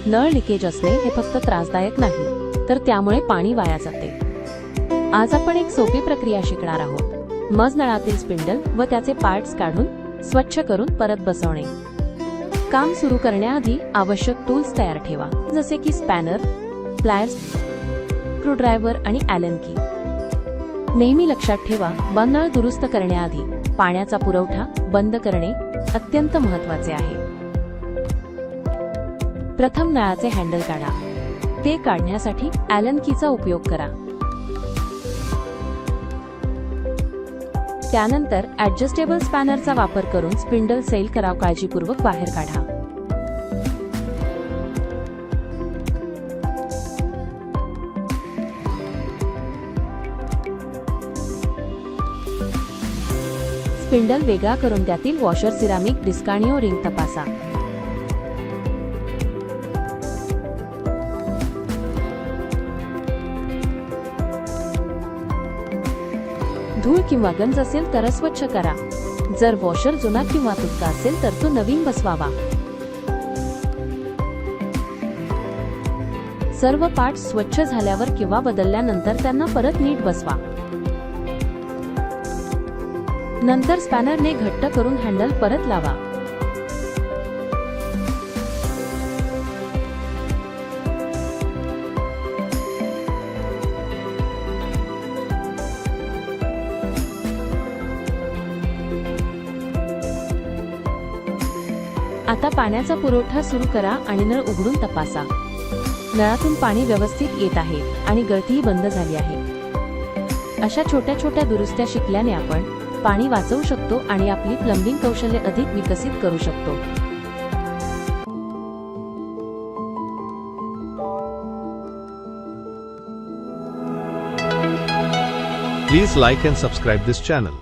नळ लिकेज असणे हे फक्त त्रासदायक नाही, तर त्यामुळे पाणी वाया जाते. आज आपण एक सोपी प्रक्रिया शिकणार आहोत. मज नळातील स्पिंडल व त्याचे पार्ट्स काढून स्वच्छ करून परत बसवणे. काम सुरू करण्याआधी आवश्यक टूल्स तयार ठेवा, जसे की स्पॅनर, प्लायर्स, स्क्रूड्रायव्हर आणि ॲलन की. नेहमी लक्षात ठेवा, नळ दुरुस्त करण्याआधी पाण्याचा पुरवठा बंद करणे अत्यंत महत्त्वाचे आहे. प्रथम नळाचे हँडल काढा. ते काढण्यासाठी ॲलन कीचा उपयोग करा. त्यानंतर ॲडजस्टेबल स्पॅनरचा वापर करून स्पिंडल सैल करा. काळजीपूर्वक बाहेर काढा. स्पिंडल वेगळा करून त्यातील वॉशर, सिरामिक डिस्क आणि ओ रिंग तपासा. धूळ किंवा गंज असेल तर स्वच्छ करा. जर वॉशर जुना किंवा तुटका असेल तर तो नवीन बसवावा. सर्व पार्ट स्वच्छ झाल्यावर किंवा बदलल्यानंतर त्यांना परत नीट बसवा. नंतर स्पॅनरने घट्ट करून हँडल परत लावा. आता पाण्याचा पुरवठा सुरू करा आणि नळ उघडून तपासा. नळातून पाणी व्यवस्थित येत आहे आणि गळतीही बंद झाली आहे. अशा छोट्या छोट्या दुरुस्त्या शिकल्याने आपण पाणी वाचवू शकतो आणि आपली प्लंबिंग कौशल्य अधिक विकसित करू शकतो. Please like and subscribe this channel.